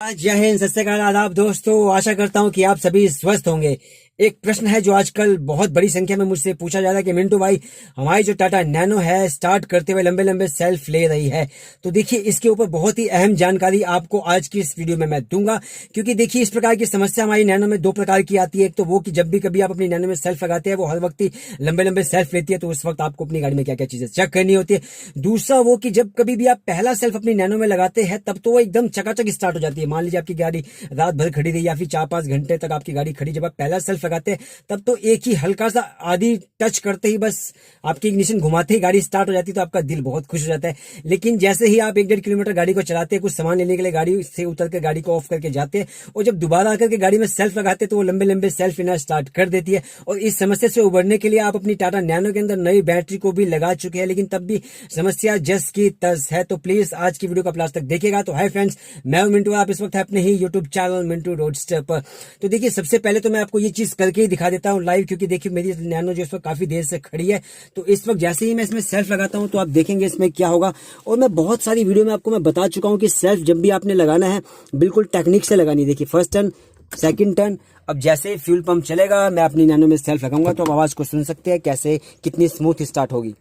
जय हिंद, सत श्री अकाल, आदाब दोस्तों। आशा करता हूं कि आप सभी स्वस्थ होंगे। एक प्रश्न है जो आजकल बहुत बड़ी संख्या में मुझसे पूछा जा रहा है कि मिंटू भाई, हमारी जो टाटा नैनो है स्टार्ट करते हुए लंबे लंबे सेल्फ ले रही है। तो देखिए, इसके ऊपर बहुत ही अहम जानकारी आपको आज की इस वीडियो में मैं दूंगा, क्योंकि देखिए इस प्रकार की समस्या हमारी नैनो में दो प्रकार की आती है। एक तो वो कि जब भी कभी आप अपनी नैनो में सेल्फ लगाते हैं वो हर वक्त ही लंबे लंबे सेल्फ लेती है, तो उस वक्त आपको अपनी गाड़ी में क्या क्या चीजें चेक करनी होती है। दूसरा वो कि जब कभी भी आप पहला सेल्फ अपनी नैनो में लगाते हैं तब तो वो एकदम चकाचक स्टार्ट हो जाती है। मान लीजिए आपकी गाड़ी रात भर खड़ी रही या फिर 4-5 घंटे तक आपकी गाड़ी खड़ी, जब आप पहला सेल्फ लगाते हैं तब तो एक ही हल्का सा आधी टच करते ही बस आपकी इग्निशन घुमाते ही गाड़ी स्टार्ट हो जाती है, तो आपका दिल बहुत खुश हो जाता है। लेकिन जैसे ही आप 1-1.5 किलोमीटर गाड़ी को चलाते हैं, कुछ सामान लेने के लिए गाड़ी से उतर कर गाड़ी को ऑफ करके जाते हैं और जब दोबारा आकर के गाड़ी में सेल्फ लगाते हैं तो वो लंबे लंबे सेल्फ लेना स्टार्ट कर देती है। और इस समस्या से उबरने के लिए आप अपनी टाटा नैनो के अंदर नई बैटरी को भी लगा चुके हैं, लेकिन तब भी समस्या जस की तस है। तो प्लीज आज की वीडियो को लास्ट तक देखिएगा। तो हाय फ्रेंड्स, मैं हूं मिंटू, आप इस वक्त है अपने ही यूट्यूब चैनल मिंटू रोडस्टर पर। तो देखिए, सबसे पहले तो मैं आपको ये चीज करके ही दिखा देता हूँ लाइव, क्योंकि देखिए मेरी नैनो जो इस वक्त काफी देर से खड़ी है। तो इस वक्त जैसे ही मैं इसमें सेल्फ लगाता हूं तो आप देखेंगे इसमें क्या होगा। और मैं बहुत सारी वीडियो में आपको मैं बता चुका हूं कि सेल्फ जब भी आपने लगाना है बिल्कुल टेक्निक से लगानी। देखिए, फर्स्ट टर्न, सेकंड टर्न, अब जैसे फ्यूल पंप चलेगा मैं अपनी नैनो में सेल्फ लगाऊंगा तो आप आवाज को सुन सकते हैं कैसे कितनी स्मूथ स्टार्ट होगी।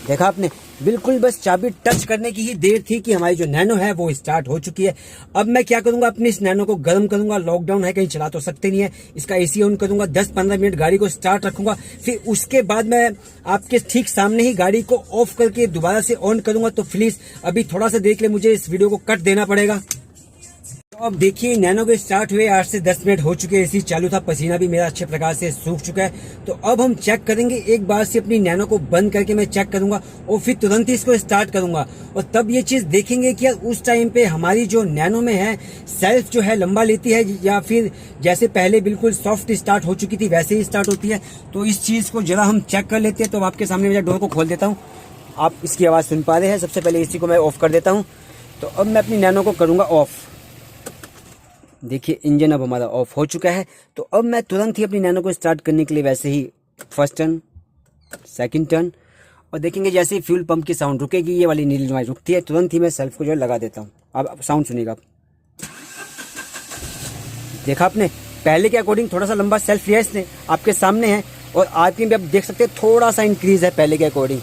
देखा आपने, बिल्कुल बस चाबी टच करने की ही देर थी कि हमारी जो नैनो है वो स्टार्ट हो चुकी है। अब मैं क्या करूंगा, अपनी इस नैनो को गर्म करूंगा। लॉकडाउन है, कहीं चला तो सकते नहीं है। इसका एसी ऑन करूंगा, 10-15 मिनट गाड़ी को स्टार्ट रखूंगा, फिर उसके बाद मैं आपके ठीक सामने ही गाड़ी को ऑफ करके दोबारा से ऑन करूंगा। तो प्लीज अभी थोड़ा सा देख ले, मुझे इस वीडियो को कट देना पड़ेगा। तो अब देखिए, नैनो के स्टार्ट हुए 8 से 10 मिनट हो चुके हैं, एसी चालू था, पसीना भी मेरा अच्छे प्रकार से सूख चुका है। तो अब हम चेक करेंगे, एक बार से अपनी नैनो को बंद करके मैं चेक करूंगा और फिर तुरंत ही इसको स्टार्ट करूंगा। और तब ये चीज देखेंगे कि उस टाइम पे हमारी जो नैनो में है सेल्फ जो है लंबा लेती है या फिर जैसे पहले बिल्कुल सॉफ्ट स्टार्ट हो चुकी थी वैसे ही स्टार्ट होती है। तो इस चीज को जरा हम चेक कर लेते हैं। तो आपके सामने मैं डोर को खोल देता हूँ, आप इसकी आवाज सुन पा रहे हैं। सबसे पहले एसी को मैं ऑफ कर देता हूँ। तो अब मैं अपनी नैनो को करूंगा ऑफ। देखिए, इंजन अब हमारा ऑफ हो चुका है। तो अब मैं तुरंत ही अपनी नैनो को स्टार्ट करने के लिए वैसे ही फर्स्ट टर्न, सेकंड टर्न, और देखेंगे जैसे ही फ्यूल पंप की साउंड रुकेगी, ये वाली नीली लाइट रुकती है, तुरंत ही मैं सेल्फ को जो है लगा देता हूँ। अब साउंड सुनिएगा आप। देखा आपने, पहले के अकॉर्डिंग थोड़ा सा लंबा सेल्फ लिया इसने, आपके सामने है। और आरपीएम भी आप देख सकते हैं थोड़ा सा इंक्रीज है पहले के अकॉर्डिंग।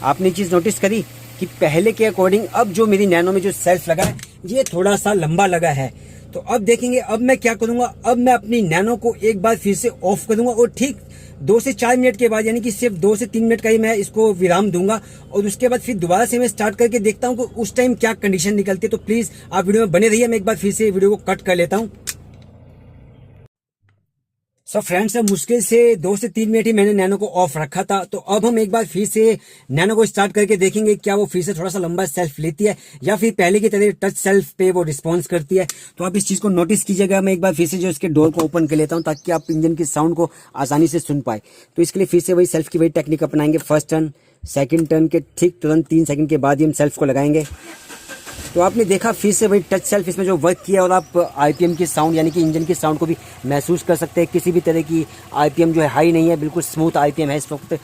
आपने चीज नोटिस करी कि पहले के अकॉर्डिंग अब जो मेरी नैनो में जो सेल्फ लगा है ये थोड़ा सा लंबा लगा है। तो अब देखेंगे, अब मैं क्या करूंगा, अब मैं अपनी नैनो को एक बार फिर से ऑफ करूंगा और ठीक 2 से 4 मिनट के बाद, यानी कि सिर्फ 2 से 3 मिनट का ही मैं इसको विराम दूंगा। और उसके बाद फिर दोबारा से मैं स्टार्ट करके देखता हूं कि उस टाइम क्या कंडीशन निकलती है। तो प्लीज आप वीडियो में बने रहिए, मैं एक बार फिर से वीडियो को कट कर लेता हूं। सो फ्रेंड्स, अब मुश्किल से 2 से 3 मिनट ही मैंने नैनो को ऑफ रखा था। तो अब हम एक बार फिर से नैनो को स्टार्ट करके देखेंगे क्या वो फिर से थोड़ा सा लंबा सेल्फ लेती है या फिर पहले की तरह टच सेल्फ पे वो रिस्पॉन्स करती है। तो आप इस चीज को नोटिस कीजिएगा। मैं एक बार फिर से जो इसके डोर को ओपन कर लेता हूं ताकि आप इंजन की साउंड को आसानी से सुन पाए। तो इसके लिए फिर से वही सेल्फ की वही टेक्निक अपनाएंगे। फर्स्ट टर्न, सेकंड टर्न के ठीक तुरंत 3 सेकंड के बाद ही हम सेल्फ को लगाएंगे। तो आपने देखा फिर से वही टच सेल्फ इसमें जो वर्क किया, और आप आरपीएम की साउंड यानी कि इंजन की साउंड को भी महसूस कर सकते हैं। किसी भी तरह की आरपीएम जो है हाई नहीं है, बिल्कुल स्मूथ आरपीएम है इस वक्त।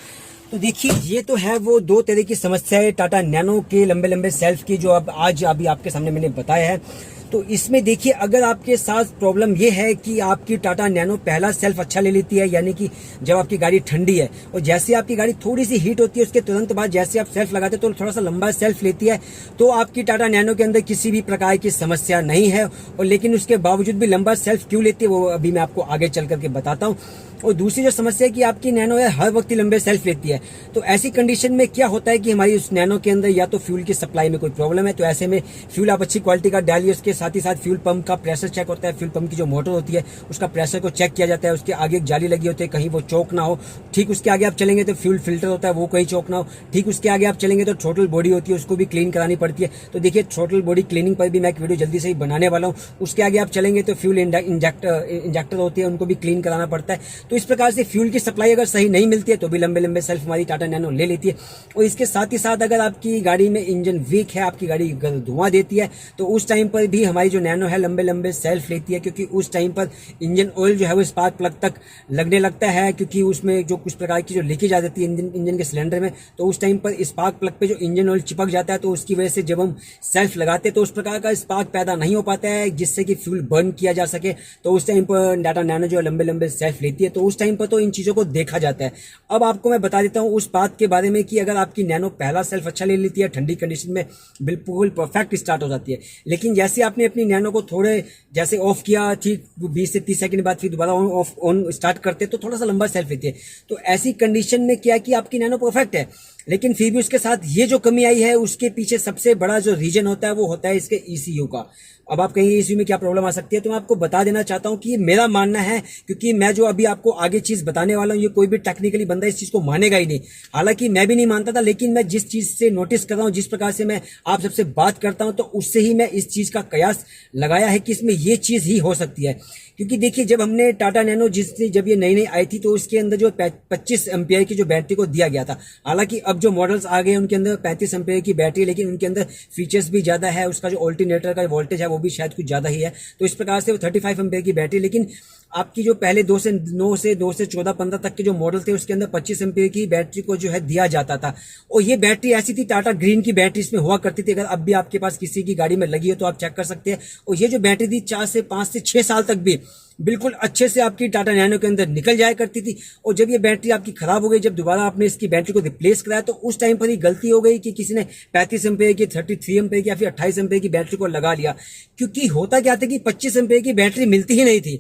तो देखिए, ये तो है वो 2 तरह की समस्या है टाटा नैनो के लंबे लंबे सेल्फ की, जो अब आज अभी आपके सामने मैंने बताया है। तो इसमें देखिए, अगर आपके साथ प्रॉब्लम ये है कि आपकी टाटा नैनो पहला सेल्फ अच्छा ले लेती है, यानी कि जब आपकी गाड़ी ठंडी है और जैसे आपकी गाड़ी थोड़ी सी हीट होती है उसके तुरंत बाद जैसे आप सेल्फ लगाते हैं तो थोड़ा सा लंबा सेल्फ लेती है, तो आपकी टाटा नैनो के अंदर किसी भी प्रकार की समस्या नहीं है। और लेकिन उसके बावजूद भी लंबा सेल्फ क्यों लेती है वो अभी मैं आपको आगे चल करके बताता हूँ। और दूसरी जो समस्या है कि आपकी नैनो है हर वक्त ही लंबे सेल्फ लेती है। तो ऐसी कंडीशन में क्या होता है कि हमारी उस नैनो के अंदर या तो फ्यूल की सप्लाई में कोई प्रॉब्लम है, तो ऐसे में फ्यूल आप अच्छी क्वालिटी का डालिए। उसके साथ ही साथ फ्यूल पंप का प्रेशर चेक होता है, फ्यूल पंप की जो मोटर होती है उसका प्रेशर को चेक किया जाता है। उसके आगे एक जाली लगी होती है, कहीं वो चौक ना हो। ठीक उसके आगे आप चलेंगे तो फ्यूल फिल्टर होता है, वो कहीं चौक ना हो। ठीक उसके आगे आप चलेंगे तो थ्रोटल बॉडी होती है, उसको भी क्लीन करानी पड़ती है। तो देखिए, थ्रोटल बॉडी क्लीनिंग पर भी मैं एक वीडियो जल्दी से ही बनाने वाला हूँ। उसके आगे आप चलेंगे तो फ्यूल इंजेक्टर होती है, उनको भी क्लीन कराना पड़ता है। तो तो इस प्रकार से फ्यूल की सप्लाई अगर सही नहीं मिलती है तो भी लंबे लंबे सेल्फ हमारी टाटा नैनो ले लेती है। और इसके साथ ही साथ अगर आपकी गाड़ी में इंजन वीक है, आपकी गाड़ी धुआं देती है, तो उस टाइम पर भी हमारी जो नैनो है लंबे लंबे सेल्फ लेती है, क्योंकि उस टाइम पर इंजन ऑयल जो है वो स्पार्क प्लग तक लगने लगता है, क्योंकि उसमें जो कुछ प्रकार की जो लीकेज आ जाती है इंजन के सिलेंडर में, तो उस टाइम पर स्पार्क प्लग पे जो इंजन ऑयल चिपक जाता है, तो उसकी वजह से जब हम सेल्फ लगाते हैं तो उस प्रकार का स्पार्क पैदा नहीं हो पाता है जिससे कि फ्यूल बर्न किया जा सके। तो उस टाइम पर टाटा नैनो जो लंबे लंबे सेल्फ लेती है, तो उस टाइम पर तो इन चीज़ों को देखा जाता है। अब आपको मैं बता देता हूँ उस बात के बारे में कि अगर आपकी नैनो पहला सेल्फ अच्छा ले लेती है, ठंडी कंडीशन में बिल्कुल परफेक्ट स्टार्ट हो जाती है, लेकिन जैसे आपने अपनी नैनो को थोड़े जैसे ऑफ किया, ठीक 20 से 30 सेकंड बाद फिर दोबारा ऑन स्टार्ट करते तो थोड़ा सा लंबा सेल्फ लेती है। तो ऐसी कंडीशन में क्या कि आपकी नैनो परफेक्ट है, लेकिन फिर भी उसके साथ ये जो कमी आई है उसके पीछे सबसे बड़ा जो रीजन होता है वो होता है इसके ECU का। अब आप कहेंगे ECU में क्या प्रॉब्लम आ सकती है, तो मैं आपको बता देना चाहता हूं कि ये मेरा मानना है, क्योंकि मैं जो अभी आपको आगे चीज बताने वाला हूं ये कोई भी टेक्निकली बंदा इस चीज को मानेगा ही नहीं। हालांकि मैं भी नहीं मानता था, लेकिन मैं जिस चीज से नोटिस कर रहा हूं, जिस प्रकार से मैं आप सबसे बात करता हूं, तो उससे ही मैं इस चीज का कयास लगाया है कि इसमें ये चीज ही हो सकती है। क्योंकि देखिए, जब हमने टाटा नैनो जब ये नई नई आई थी तो उसके अंदर जो 25 एम्पियर की जो बैटरी को दिया गया था। हालांकि अब जो मॉडल्स आ गए उनके अंदर 35 एम्पियर की बैटरी, लेकिन उनके अंदर फीचर्स भी ज्यादा है, उसका जो ऑल्टरनेटर का वोल्टेज है वो भी शायद कुछ ज्यादा ही है। तो इस प्रकार से वो 35 एम्पियर की बैटरी, लेकिन आपकी जो पहले 2 से 9 से 2 से 14 15 तक के जो मॉडल थे उसके अंदर 25 एम्पियर की बैटरी को जो है दिया जाता था। और ये बैटरी ऐसी थी, टाटा ग्रीन की बैटरी इसमें हुआ करती थी। अगर अब भी आपके पास किसी की गाड़ी में लगी हो तो आप चेक कर सकते हैं। और ये जो बैटरी थी 4 से 5 से 6 साल तक भी बिल्कुल अच्छे से आपकी टाटा नैनो के अंदर निकल जाया करती थी। और जब ये बैटरी आपकी खराब हो गई, जब दोबारा आपने इसकी बैटरी को रिप्लेस कराया, तो उस टाइम पर ही गलती हो गई कि किसी ने 35 एम्पियर की, 33 एम्पियर की या फिर 28 एम्पियर की बैटरी को लगा लिया। क्योंकि होता क्या था कि 25 एम्पियर की बैटरी मिलती ही नहीं थी।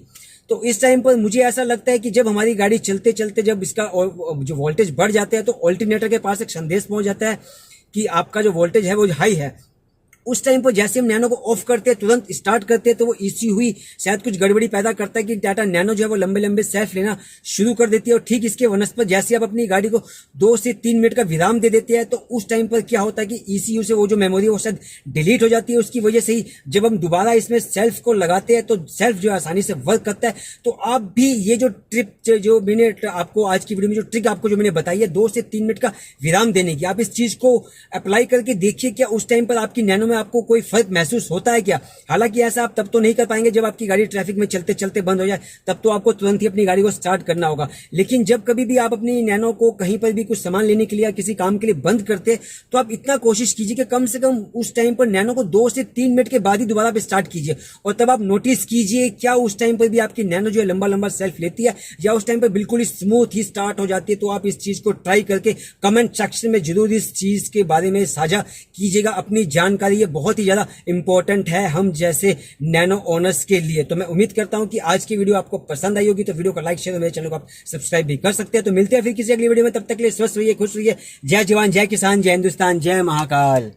तो इस टाइम पर मुझे ऐसा लगता है कि जब हमारी गाड़ी चलते चलते जब इसका जो वोल्टेज बढ़ जाता है, तो ऑल्टरनेटर के पास एक संदेश पहुंच जाता है कि आपका जो वोल्टेज है वो हाई है। उस टाइम पर जैसे हम नैनो को ऑफ करते हैं, तुरंत स्टार्ट करते हैं, तो वो ECU हुई शायद कुछ गड़बड़ी पैदा करता है कि टाटा नैनो जो है वो लंबे लंबे सेल्फ लेना शुरू कर देती है। और ठीक इसके वनस्पत जैसे आप अपनी गाड़ी को 2 से 3 मिनट का विराम दे देते हैं, तो उस टाइम पर क्या होता है कि ECU से वो जो मेमोरी वो शायद डिलीट हो जाती है। उसकी वजह से ही जब हम दोबारा इसमें सेल्फ को लगाते हैं तो सेल्फ जो है आसानी से वर्क करता है। तो आप भी ये जो ट्रिप जो मैंने आपको आज की वीडियो में जो ट्रिक आपको जो मैंने बताई है 2 से 3 मिनट का विराम देने की, आप इस चीज को अप्लाई करके देखिए क्या उस टाइम पर आपकी नैनो में आपको कोई फर्क महसूस होता है क्या। हालांकि ऐसा आप तब तो नहीं कर पाएंगे जब आपकी गाड़ी ट्रैफिक में चलते चलते बंद हो जाए, तब तो आपको तुरंत ही अपनी गाड़ी को स्टार्ट करना होगा। लेकिन जब कभी भी आप अपनी नैनो को कहीं पर भी कुछ सामान लेने के लिए या किसी काम के लिए बंद करते, तो आप इतना कोशिश कीजिए कि कम से कम उस टाइम पर नैनो को 2 से 3 मिनट के बाद ही दोबारा स्टार्ट कीजिए। और तब आप नोटिस कीजिए क्या उस टाइम पर भी आपकी नैनो जो है लंबा लंबा सेल्फ लेती है या उस टाइम पर बिल्कुल ही स्मूथ ही स्टार्ट हो जाती है। तो आप इस चीज को ट्राई करके कमेंट सेक्शन में जरूर इस चीज के बारे में साझा कीजिएगा अपनी जानकारी। ये बहुत ही ज्यादा इंपॉर्टेंट है हम जैसे नैनो ओनर्स के लिए। तो मैं उम्मीद करता हूं कि आज की वीडियो आपको पसंद आई होगी। तो वीडियो को लाइक शेयर और मेरे चैनल को आप सब्सक्राइब भी कर सकते हैं। तो मिलते हैं फिर किसी अगली वीडियो में, तब तक के लिए स्वस्थ रहिए, खुश रहिए। जय जवान, जय किसान, जय हिंदुस्तान, जय महाकाल।